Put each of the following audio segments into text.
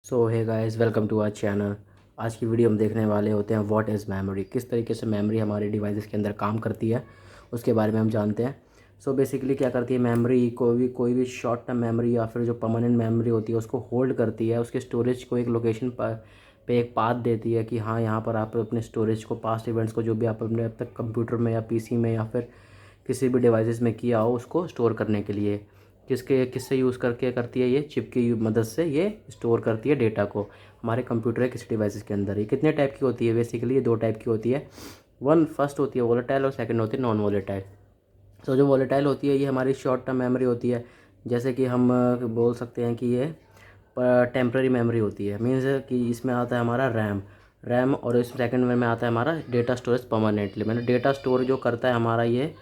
So hey guys, welcome to our channel. आज की video हम देखने वाले होते हैं व्हाट इज़ मेमोरी, किस तरीके से मेमोरी हमारे डिवाइसेस के अंदर काम करती है उसके बारे में हम जानते हैं। सो बेसिकली क्या करती है मेमोरी, कोई भी शॉर्ट टर्म मेमोरी या फिर जो परमानेंट मेमोरी होती है उसको होल्ड करती है, उसके स्टोरेज को एक लोकेशन पर पे एक पाथ देती है कि हाँ यहाँ पर आप अपने स्टोरेज को, पास्ट इवेंट्स को, जो भी आप अपने अब तक कंप्यूटर में या पीसी में या फिर किसी भी डिवाइसेस में किया हो उसको स्टोर करने के लिए किससे यूज़ करके करती है, ये चिप की मदद से ये स्टोर करती है डेटा को हमारे कंप्यूटर या किसी डिवाइसेस के अंदर। ये कितने टाइप की होती है? बेसिकली ये दो टाइप की होती है। फर्स्ट होती है वोलेटाइल और सेकंड होती है नॉन वोलेटाइल। तो जो वोलेटाइल होती है ये हमारी शॉर्ट टर्म मेमोरी होती है। जैसे कि हम बोल सकते हैं कि ये टेम्प्रेरी मेमोरी होती है। मीन्स कि इसमें आता है हमारा रैम और इस सेकंड में आता है हमारा डेटा स्टोरेज परमानेंटली। मैंने डेटा स्टोर जो करता है हमारा ये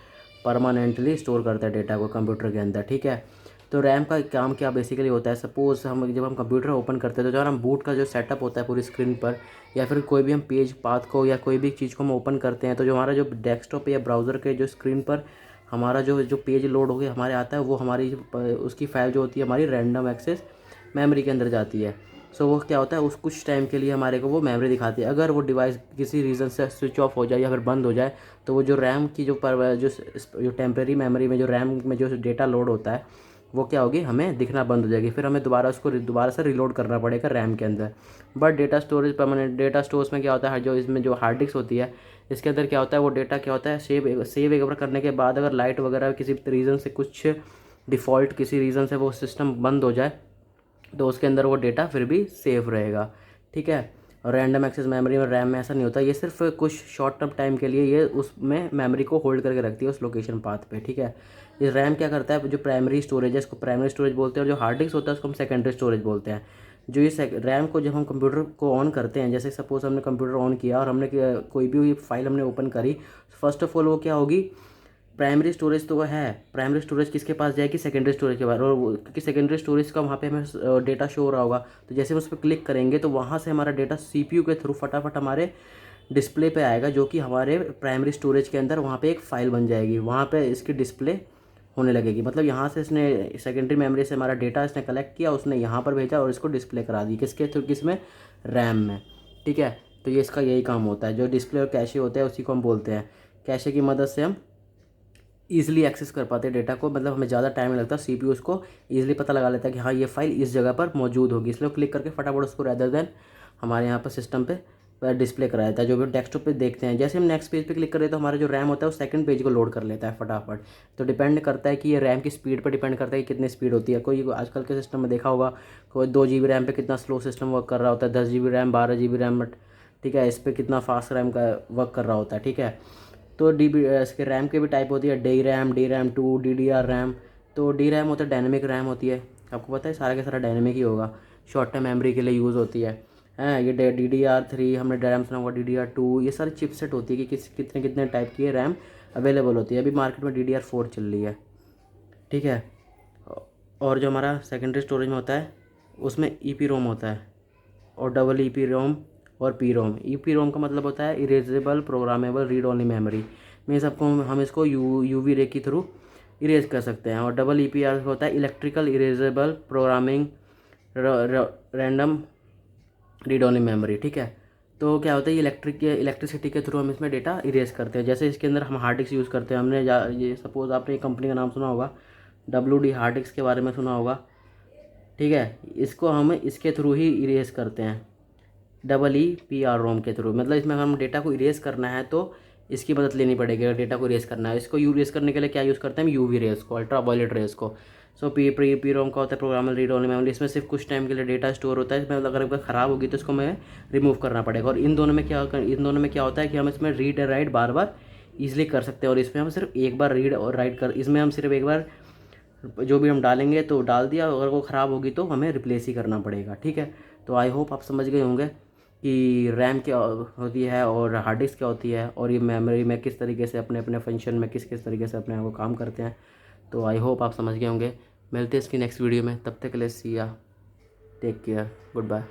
परमानेंटली स्टोर करता है डेटा को कंप्यूटर के अंदर, ठीक है। तो रैम का काम क्या बेसिकली होता है, सपोज़ जब हम कंप्यूटर ओपन करते हैं तो जब हम बूट का जो सेटअप होता है पूरी स्क्रीन पर, या फिर कोई भी हम पेज पाथ को या कोई भी चीज़ को हम ओपन करते हैं तो जो हमारा जो डेस्कटॉप या ब्राउज़र के जो स्क्रीन पर हमारा जो जो पेज लोड होकर हमारे आता है वो हमारी उसकी फाइल जो होती है हमारी रैंडम एक्सेस मेमोरी के अंदर जाती है। सो वो क्या होता है, उस कुछ टाइम के लिए हमारे को वो मेमोरी दिखाती है। अगर वो डिवाइस किसी रीज़न से स्विच ऑफ हो जाए या फिर बंद हो जाए तो वो जो रैम की जो टेम्प्रेरी मेमोरी में जो रैम में जो डेटा लोड होता है वो क्या होगी, हमें दिखना बंद हो जाएगी। फिर हमें दोबारा से रिलोड करना पड़ेगा रैम के अंदर। But data storage, permanent data stores में क्या होता है, जो इसमें जो हार्ड डिस्क होती है इसके अंदर क्या होता है, वो डेटा क्या होता है सेव एक बार करने के बाद अगर लाइट वगैरह किसी रीज़न से, कुछ डिफ़ॉल्ट किसी रीज़न से वो सिस्टम बंद हो जाए तो उसके अंदर वो डेटा फिर भी सेफ रहेगा, ठीक है। और रैंडम एक्सेस मेमोरी में, रैम में ऐसा नहीं होता। ये सिर्फ कुछ शॉर्ट टर्म टाइम के लिए ये उसमें मेमोरी को होल्ड करके रखती है उस लोकेशन पाथ पे, ठीक है। ये रैम क्या करता है, जो प्राइमरी स्टोरेज है इसको प्राइमरी स्टोरेज बोलते हैं और जो हार्ड डिस्क होता है उसको हम सेकेंडरी स्टोरेज बोलते हैं। जो ये रैम को जब हम कंप्यूटर को ऑन करते हैं, जैसे सपोज हमने कंप्यूटर ऑन किया और हमने कोई भी फाइल हमने ओपन करी, फर्स्ट ऑफ ऑल वो क्या होगी, प्राइमरी स्टोरेज तो वो है, प्राइमरी स्टोरेज किसके पास जाएगी, सेकेंडरी स्टोरेज के पास। और क्योंकि सेकेंडरी स्टोरेज का वहाँ पे हमें डेटा शो हो रहा होगा तो जैसे हम उस पर क्लिक करेंगे तो वहाँ से हमारा डेटा सीपीयू के थ्रू फटाफट हमारे डिस्प्ले पे आएगा, जो कि हमारे प्राइमरी स्टोरेज के अंदर वहाँ पे एक फ़ाइल बन जाएगी, वहाँ पे इसकी डिस्प्ले होने लगेगी। मतलब यहाँ से इसने सेकेंडरी मेमोरी से हमारा डेटा इसने कलेक्ट किया, उसने यहाँ पर भेजा और इसको डिस्प्ले करा दी किसके थ्रू, किसमें, रैम में, ठीक है। तो ये इसका यही काम होता है। जो डिस्प्ले और कैशे होता है उसी को हम बोलते हैं। कैशे की मदद से हम ईजिली एक्सेस कर पाते हैं डेटा को, मतलब हमें ज़्यादा टाइम नहीं लगता, सीपीयू उसको ईजिली पता लगा लेता है कि हाँ ये फाइल इस जगह पर मौजूद होगी, इसलिए क्लिक करके फटाफट उसको रेदर देन हमारे यहाँ पर सिस्टम पे डिस्प्ले करा देता है। जो भी डेस्कटॉप पे देखते हैं, जैसे हम नेक्स्ट पेज पे क्लिक करें तो हमारा जो रैम होता है वो सेकंड पेज को लोड कर लेता है फटाफट। तो डिपेंड करता है कि ये रैम की स्पीड पर डिपेंड करता है कि कितनी स्पीड होती है। कोई आजकल के सिस्टम में देखा होगा, कोई 2 GB रैम पे कितना स्लो सिस्टम वर्क कर रहा होता है, 10 GB रैम, 12 GB रैम, ठीक है, इस पर कितना फास्ट रैम का वर्क कर रहा होता है, ठीक है। तो इसके रैम के भी टाइप होती है, डी रैम 2, DDR रैम। तो डी रैम होता है डायनेमिक रैम होती है, आपको पता है सारा का सारा डायनेमिक ही होगा, शॉर्ट टर्म मेमोरी के लिए यूज़ होती है। ये DDR3 हमने रैम सुना होगा, DDR2, ये सारी चिपसेट होती है कि कितने कितने टाइप की रैम अवेलेबल होती है। अभी मार्केट में DDR4 चल रही है, ठीक है। और जो हमारा सेकेंडरी स्टोरेज में होता है उसमें EEPROM होता है और डबल EEPROM और PROM। EEPROM का मतलब होता है erasable programmable read only memory. Means आपको हम इसको UV रे के थ्रू इरेज कर सकते हैं। और डबल EPR होता है electrical erasable programming random read only memory, ठीक है। तो क्या होता है, ये इलेक्ट्रिसिटी के थ्रू हम इसमें डेटा इरेज करते हैं। जैसे इसके अंदर हम हार्ड डिस्क यूज़ करते हैं, हमने ये सपोज़ आपने कंपनी का नाम सुना होगा, WD हार्ड डिस्क के बारे में सुना होगा, ठीक है। इसको हम इसके थ्रू ही इरेज करते हैं, EEPROM के थ्रू। मतलब इसमें अगर हम डेटा को इरेज करना है तो इसकी मदद लेनी पड़ेगी। अगर डेटा को इरेज करना है, इसको इरेज करने के लिए क्या यूज़ करते हैं हम, UV रेज को, अल्ट्रा वायलेट रेज को। सो PROM का होता है प्रोग्रामेबल रीड ओनली मेमोरी। इसमें सिर्फ कुछ टाइम के लिए डेटा स्टोर होता है। इसमें अगर ख़राब होगी तो इसको हमें रिमूव करना पड़ेगा। और इन दोनों में क्या होता है कि हम इसमें read and right bar bar easily कर सकते हैं। और इसमें हम सिर्फ एक बार रीड और राइट इसमें हम सिर्फ एक बार जो भी हम डालेंगे तो डाल दिया, अगर वो ख़राब होगी तो हमें रिप्लेस ही करना पड़ेगा, ठीक है। तो आई होप आप समझ गए होंगे कि रैम क्या होती है और हार्ड डिस्क क्या होती है और ये मेमोरी में किस तरीके से अपने अपने फंक्शन में किस किस तरीके से अपने आप को काम करते हैं। तो आई होप आप समझ गए होंगे। मिलते हैं इसकी नेक्स्ट वीडियो में, तब तक के लिए सी या टेक केयर, गुड बाय।